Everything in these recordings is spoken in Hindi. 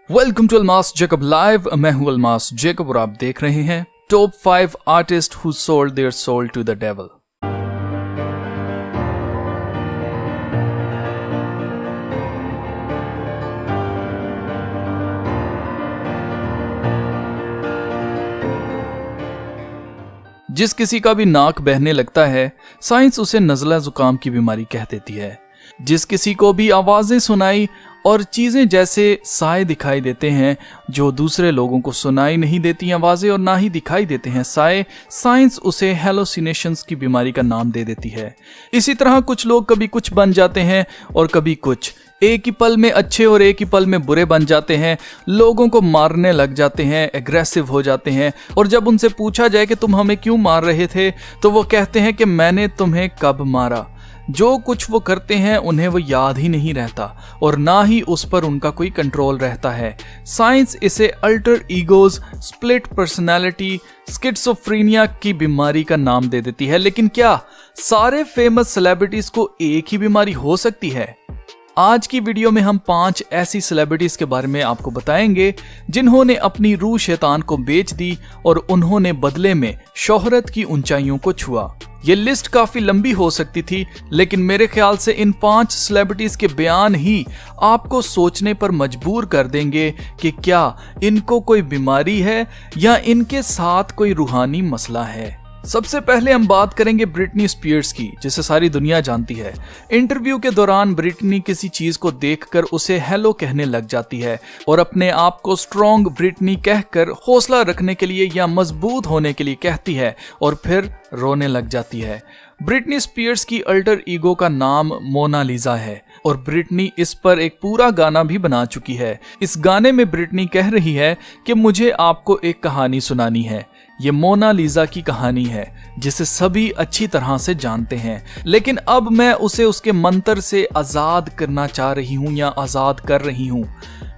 Welcome to Almas Jacob live. मैं हूं अलमास जेकब और आप देख रहे हैं top 5 artist who sold their soul to the devil. जिस किसी का भी नाक बहने लगता है, साइंस उसे नज़ला जुकाम की बीमारी कह देती है। जिस किसी को भी आवाजें सुनाई और चीजें जैसे साए दिखाई देते हैं जो दूसरे लोगों को सुनाई नहीं देती आवाजें और ना ही दिखाई देते हैं साए, साइंस उसे हेलोसिनेशंस की बीमारी का नाम दे देती है। इसी तरह कुछ लोग कभी कुछ बन जाते हैं और कभी कुछ, एक ही पल में अच्छे और एक ही पल में बुरे बन जाते हैं, लोगों को मारने लग जाते हैं, एग्रेसिव हो जाते हैं। और जब उनसे पूछा जाए कि तुम हमें क्यों मार रहे थे, तो वो कहते हैं कि मैंने तुम्हें कब मारा। जो कुछ वो करते हैं उन्हें वो याद ही नहीं रहता और ना ही उस पर उनका कोई कंट्रोल रहता है। साइंस इसे alter egos, split personality, schizophrenia की बीमारी का नाम दे देती है। लेकिन क्या सारे फेमस सेलिब्रिटीज को एक ही बीमारी हो सकती है? आज की वीडियो में हम 5 ऐसी सेलिब्रिटीज के बारे में आपको बताएंगे जिन्होंने अपनी रूह शैतान को बेच दी और उन्होंने बदले में शोहरत की ऊंचाइयों को छुआ। ये लिस्ट काफी लंबी हो सकती थी, लेकिन मेरे ख्याल से इन 5 सेलिब्रिटीज के बयान ही आपको सोचने पर मजबूर कर देंगे कि क्या इनको कोई बीमारी है या इनके साथ कोई रूहानी मसला है। सबसे पहले हम बात करेंगे ब्रिटनी स्पीयर्स की, जिसे सारी दुनिया जानती है। इंटरव्यू के दौरान ब्रिटनी किसी चीज को देखकर उसे हेलो कहने लग जाती है और अपने आप को स्ट्रॉन्ग ब्रिटनी कहकर हौसला रखने के लिए या मजबूत होने के लिए कहती है और फिर रोने लग जाती है। ब्रिटनी स्पीयर्स की अल्टर ईगो का नाम मोनालिसा है और ब्रिटनी इस पर एक पूरा गाना भी बना चुकी है। इस गाने में ब्रिटनी कह रही है कि मुझे आपको एक कहानी सुनानी है। ये मोनालिसा की कहानी है जिसे सभी अच्छी तरह से जानते हैं, लेकिन अब मैं उसे उसके मंत्र से आजाद करना चाह रही हूँ या आजाद कर रही हूँ।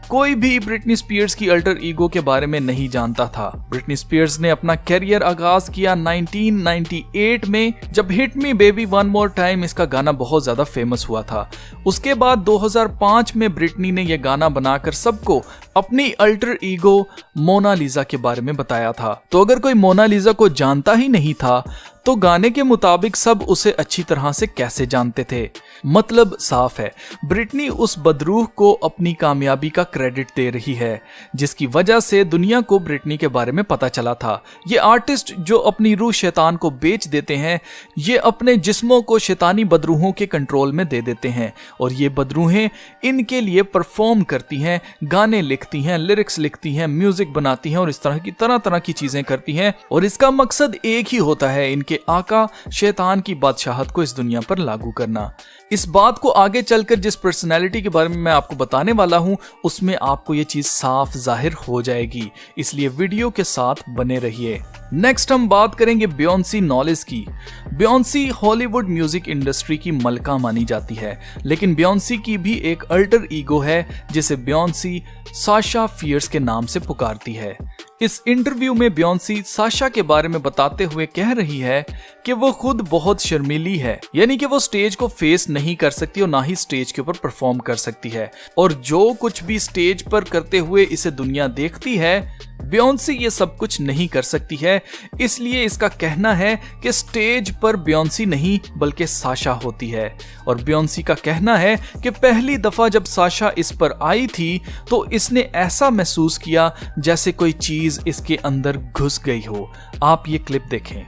कोई भी ब्रिटनी स्पीयर्स की अल्टर ईगो के बारे में नहीं जानता था। ब्रिटनी स्पीयर्स ने अपना कैरियर आगाज किया 1998 में, जब hit me baby one more time इसका गाना बहुत ज्यादा फेमस हुआ था। उसके बाद 2005 में ब्रिटनी ने यह गाना बनाकर सबको अपनी अल्टर ईगो मोनालिसा के बारे में बताया था। तो अगर कोई मोनालिसा को जानता ही नहीं था तो गाने के मुताबिक सब उसे अच्छी तरह से कैसे जानते थे? मतलब साफ है, ब्रिटनी उस बदरूह को अपनी कामयाबी का क्रेडिट दे रही है, जिसकी वजह से दुनिया को ब्रिटनी के बारे में पता चला था। ये आर्टिस्ट जो अपनी रूह शैतान को बेच देते हैं, ये अपने जिस्मों को शैतानी बदरूहों के कंट्रोल में दे देते हैं और ये बदरूहें इनके लिए परफॉर्म करती हैं, गाने लिखती हैं, लिरिक्स लिखती हैं, म्यूजिक बनाती हैं और इस तरह की तरह की चीजें करती हैं। और इसका मकसद एक ही होता है, इनके आका शैतान की बादशाहत को इस दुनिया पर लागू करना। इस बात को आगे चलकर जिस पर्सनैलिटी के बारे में मैं आपको बताने वाला हूं, उसमें आपको ये चीज साफ जाहिर हो जाएगी, इसलिए वीडियो के साथ बने रहिए। नेक्स्ट हम बात करेंगे बियोंसी नॉलेज की। बियोंसी हॉलीवुड म्यूजिक इंडस्ट्री की मलका मानी जाती है, लेकिन बियोंसी की भी एक अल्टर ईगो है जिसे बियोंसी साशा फियर्स के नाम से पुकारती है। इस इंटरव्यू में बियोंसी साशा के बारे में बताते हुए कह रही है कि वो खुद बहुत शर्मीली है, यानी कि वो स्टेज को फेस नहीं कर सकती और ना ही स्टेज के ऊपर परफॉर्म कर सकती है, और जो कुछ भी स्टेज पर करते हुए इसे दुनिया देखती है, बियोंसी ये सब कुछ नहीं कर सकती है। इसलिए इसका कहना है कि स्टेज पर बियोंसी नहीं बल्कि साशा होती है। और बियोंसी का कहना है कि पहली दफा जब साशा इस पर आई थी तो इसने ऐसा महसूस किया जैसे कोई चीज इसके अंदर घुस गई हो। आप ये क्लिप देखें।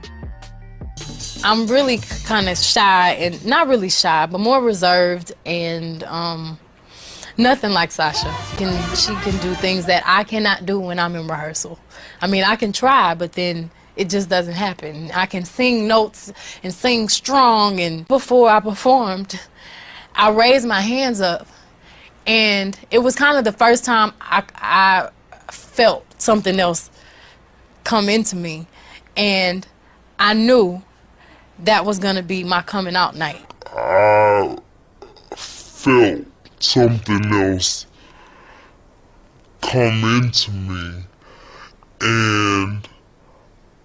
I'm really kind of shy, and not really shy, but more reserved, and nothing like Sasha. She can do things that I cannot do when I'm in rehearsal. I mean, I can try, but then it just doesn't happen. I can sing notes and sing strong, and before I performed, I raised my hands up, and it was kind of the first time I felt something else come into me, and I knew that was gonna be my coming out night. I felt something else come into me, and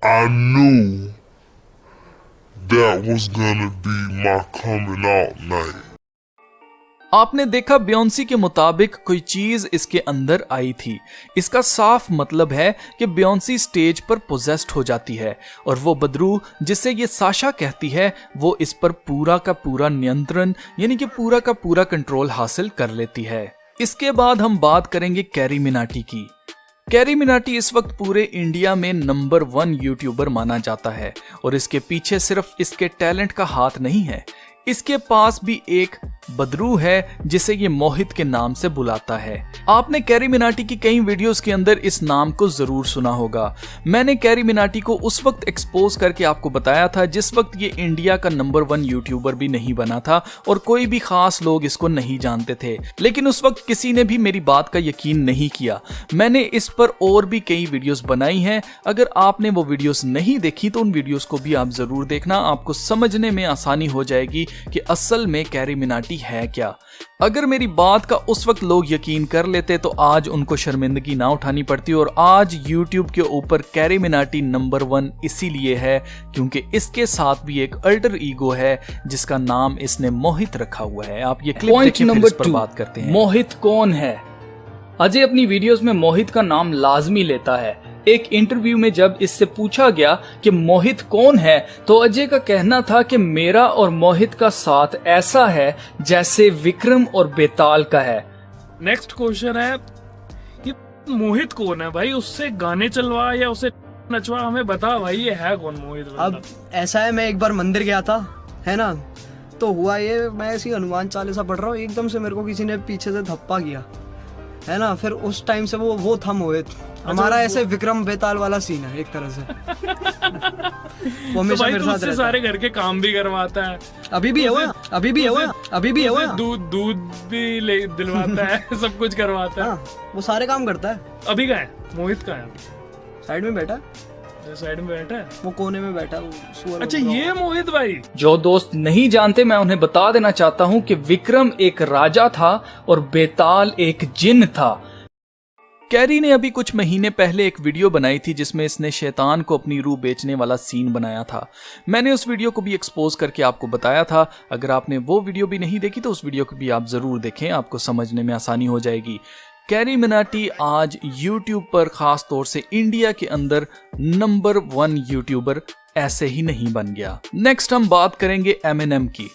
I knew that was gonna be my coming out night. आपने देखा बियोंसी के मुताबिक कोई चीज इसके अंदर आई थी। इसका साफ मतलब है कि बियोंसी स्टेज पर पोजेस्ड हो जाती है और वो बदरू जिसे ये साशा कहती है वो इस पर पूरा का पूरा नियंत्रण यानी कि पूरा का पूरा कंट्रोल हासिल कर लेती है। इसके बाद हम बात करेंगे कैरी मिनाटी की। कैरी मिनाटी इस वक्त पूरे इंडिया में नंबर 1 यूट्यूबर माना जाता है और इसके पीछे सिर्फ इसके टैलेंट का हाथ नहीं है, इसके पास भी एक बदरू है जिसे ये मोहित के नाम से बुलाता है। आपने कैरी मिनाटी की कई वीडियोस के अंदर इस नाम को जरूर सुना होगा। मैंने कैरी मिनाटी को उस वक्त एक्सपोज करके आपको बताया था जिस वक्त ये इंडिया का नंबर 1 यूट्यूबर भी नहीं बना था और कोई भी खास लोग इसको नहीं जानते थे, लेकिन उस वक्त किसी ने भी मेरी बात का यकीन नहीं किया। मैंने इस पर और भी कई वीडियोस बनाई हैं, अगर आपने वो वीडियोस नहीं देखी तो उन वीडियोस को भी आप जरूर देखना, आपको समझने में आसानी हो जाएगी कि असल में कैरी मिनाटी है क्या। अगर मेरी बात का उस वक्त लोग यकीन कर लेते तो आज उनको शर्मिंदगी ना उठानी पड़ती और आज YouTube के ऊपर कैरी मिनाटी नंबर 1 इसीलिए है क्योंकि इसके साथ भी एक अल्टर ईगो है जिसका नाम इसने मोहित रखा हुआ है। आप ये क्लिप देखिए फिर इस पर बात करते हैं। मोहित कौन है? अजय अपनी वीडियोस में मोहित का नाम लाजमी लेता है। एक इंटरव्यू में जब इससे पूछा गया कि मोहित कौन है तो अजय का कहना था कि मेरा और मोहित का साथ ऐसा है जैसे विक्रम और बेताल का है। नेक्स्ट क्वेश्चन है कि मोहित कौन है भाई? उससे गाने चलवा या उसे नचवा, हमें बता भाई ये है कौन मोहित? अब ऐसा है, मैं एक बार मंदिर गया था, है ना, तो हुआ ये, मैं ऐसी हनुमान चालीसा पढ़ रहा हूँ, एकदम से मेरे को किसी ने पीछे से धप्पा किया, है ना, फिर उस टाइम से वो था मोहित। हमारा ऐसे विक्रम बेताल वाला सीन है एक तरह से। वो हमेशा मेरे साथ रहता है। सारे घर के काम भी करवाता है, अभी भी है वो, अभी भी है वो, अभी भी है वो, दूध भी दिलवाता है, सब कुछ करवाता है। हाँ, वो सारे काम करता है। अभी कहाँ है मोहित? कहाँ है? साइड में बैठा, साइड में बैठा है, वो कोने में बैठा है। अच्छा ये मोहित भाई। जो दोस्त नहीं जानते मैं उन्हें बता देना चाहता हूँ कि विक्रम एक राजा था और बेताल एक जिन था। कैरी ने अभी कुछ महीने पहले एक वीडियो बनाई थी जिसमें इसने शैतान को अपनी रूह बेचने वाला सीन बनाया था। मैंने उस वीडियो को भी एक्सपोज करके आपको बताया था। अगर आपने वो वीडियो भी नहीं देखी तो उस वीडियो को भी आप जरूर देखें, आपको समझने में आसानी हो जाएगी। कैरी मिनाटी आज YouTube पर खास तौर से इंडिया के अंदर नंबर 1 यूट्यूबर ऐसे ही नहीं बन गया। नेक्स्ट हम बात करेंगे एमिनेम की।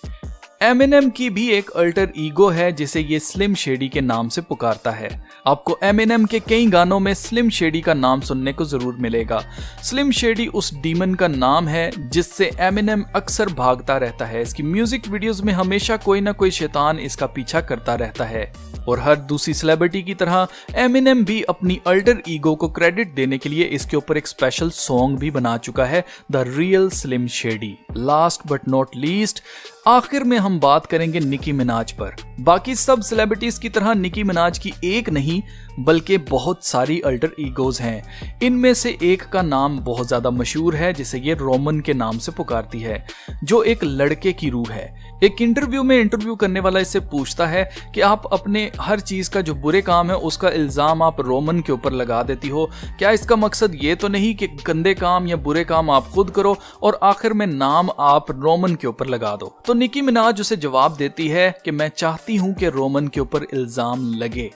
एमिनेम की भी एक अल्टर ईगो है जिसे ये स्लिम शेडी के नाम से पुकारता है। आपको एमिनेम के कई गानों में स्लिम शेडी का नाम सुनने को जरूर मिलेगा। स्लिम शेडी उस डीमन का नाम है जिससे एमिनेम अक्सर भागता रहता है। इसकी म्यूजिक वीडियोस में हमेशा कोई ना कोई शैतान इसका पीछा करता रहता है और हर दूसरी सेलिब्रिटी की तरह एमिनेम भी अपनी अल्टर ईगो को क्रेडिट देने के लिए इसके ऊपर एक स्पेशल सॉन्ग भी बना चुका है, the real slim shady. Last but not least आखिर में हम बात करेंगे निकी मिनाज पर। बाकी सब सेलिब्रिटीज की तरह निकी मिनाज की एक नहीं बल्कि बहुत सारी अल्टर ईगोज हैं। इनमें से एक का नाम बहुत ज्यादा मशहूर है जिसे ये रोमन के नाम से पुकारती है, जो एक लड़के की रूह है। एक इंटरव्यू में इंटरव्यू करने वाला इससे पूछता है कि आप अपने हर चीज का जो बुरे काम है उसका इल्जाम आप रोमन के ऊपर लगा देती हो, क्या इसका मकसद ये तो नहीं कि गंदे काम या बुरे काम आप खुद करो और आखिर में नाम आप रोमन के ऊपर लगा दो? तो निकी मिनाज उसे जवाब देती है कि मैं चाहती हूं कि रोमन के ऊपर इल्जाम लगे।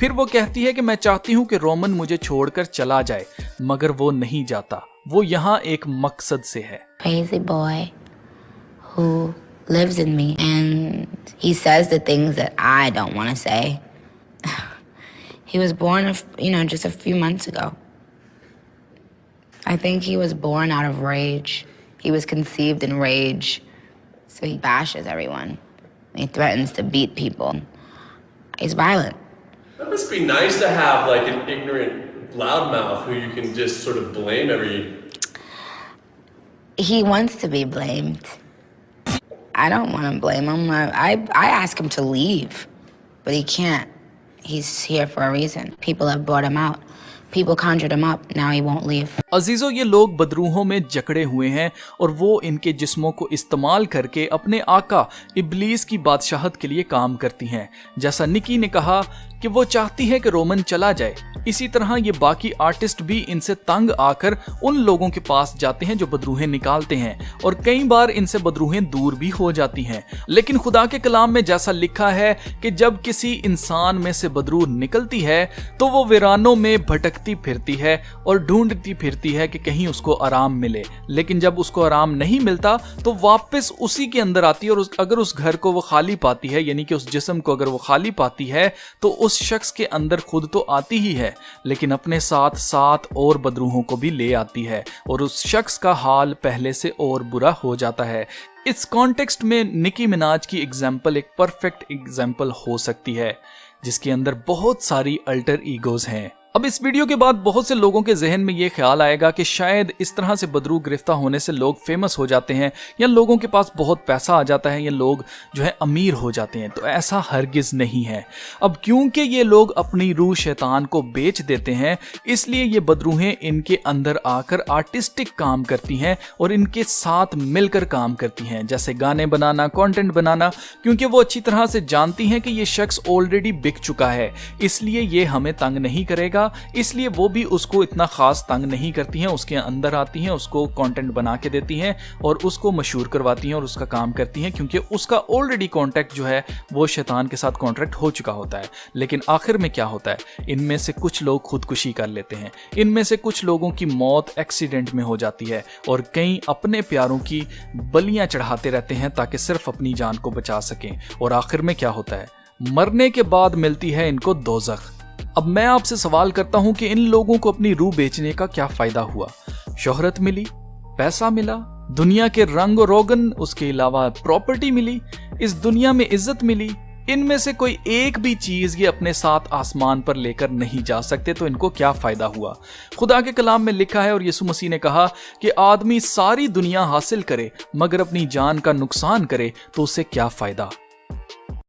फिर वो कहती है कि मैं चाहती हूं कि रोमन मुझे छोड़कर चला जाए, मगर वो नहीं जाता, वो यहाँ एक मकसद से है। Crazy boy who lives in me and he says the things that I don't want to say. He was born, just a few months ago. I think he was born out of rage. He was conceived in rage. So he bashes everyone. He threatens to beat people. He's violent. That must be nice to have like an ignorant loudmouth who you can just sort of blame every... He wants to be blamed. I don't want to blame him. I ask him to leave, but he can't. He's here for a reason. People have brought him out. People conjured him up. Now he won't leave. अजीजों, ये लोग बदरूहों में जकड़े हुए हैं और वो इनके जिस्मों को इस्तेमाल करके अपने आका इब्लीस की बादशाहत के लिए काम करती हैं। जैसा निकी ने कहा कि वो चाहती है कि रोमन चला जाए, इसी तरह ये बाकी आर्टिस्ट भी इनसे तंग आकर उन लोगों के पास जाते हैं जो बदरूहें निकालते हैं, और कई बार इनसे बदरूहें दूर भी हो जाती हैं। लेकिन खुदा के कलाम में जैसा लिखा है कि जब किसी इंसान में से बदरूह निकलती है तो वो वीरानों में भटकती फिरती है और ढूंढती फिरती है कि कहीं उसको आराम मिले, लेकिन जब उसको आराम नहीं मिलता तो वापस उसी के अंदर आती है। और अगर उस घर को वो खाली पाती है, यानी कि उस जिस्म को अगर वो खाली पाती है, तो उस शख्स के अंदर खुद तो आती ही है, लेकिन अपने साथ साथ और बदरूहों को भी ले आती है, और उस शख्स का हाल पहले से और बुरा हो जाता है। इस कॉन्टेक्स्ट में निकी मिनाज की एग्जाम्पल एक परफेक्ट एग्जाम्पल हो सकती है, जिसके अंदर बहुत सारी अल्टर ईगोज हैं। अब इस वीडियो के बाद बहुत से लोगों के जहन में ये ख्याल आएगा कि शायद इस तरह से बदरूह गिरफ्तार होने से लोग फेमस हो जाते हैं, या लोगों के पास बहुत पैसा आ जाता है, या लोग जो है अमीर हो जाते हैं। तो ऐसा हरगिज नहीं है। अब क्योंकि ये लोग अपनी रूह शैतान को बेच देते हैं, इसलिए ये बदरूहें इनके अंदर आकर आर्टिस्टिक काम करती हैं और इनके साथ मिलकर काम करती हैं, जैसे गाने बनाना, कंटेंट बनाना, क्योंकि वो अच्छी तरह से जानती हैं कि ये शख्स ऑलरेडी बिक चुका है, इसलिए ये हमें तंग नहीं करेगा, इसलिए वो भी उसको इतना खास तंग नहीं करती हैं। उसके अंदर आती हैं, उसको कंटेंट बना के देती हैं और उसको मशहूर करवाती हैं और उसका काम करती हैं, क्योंकि उसका ऑलरेडी कॉन्टैक्ट जो है वो शैतान के साथ कॉन्ट्रैक्ट हो चुका होता है। लेकिन आखिर में क्या होता है, इनमें से कुछ लोग खुदकुशी कर लेते हैं, इनमें से कुछ लोगों की मौत एक्सीडेंट में हो जाती है, और कई अपने प्यारों की बलियां चढ़ाते रहते हैं ताकि सिर्फ अपनी जान को बचा सकें। और आखिर में क्या होता है, मरने के बाद मिलती है इनको दोज़ख। अब मैं आपसे सवाल करता हूं कि इन लोगों को अपनी रूह बेचने का क्या फायदा हुआ? शोहरत मिली, पैसा मिला, दुनिया के रंग रोगन, उसके अलावा प्रॉपर्टी मिली, इस दुनिया में इज्जत मिली। इनमें से कोई एक भी चीज ये अपने साथ आसमान पर लेकर नहीं जा सकते, तो इनको क्या फायदा हुआ? खुदा के कलाम में लिखा है और यीशु मसीह ने कहा कि आदमी सारी दुनिया हासिल करे मगर अपनी जान का नुकसान करे तो उसे क्या फायदा।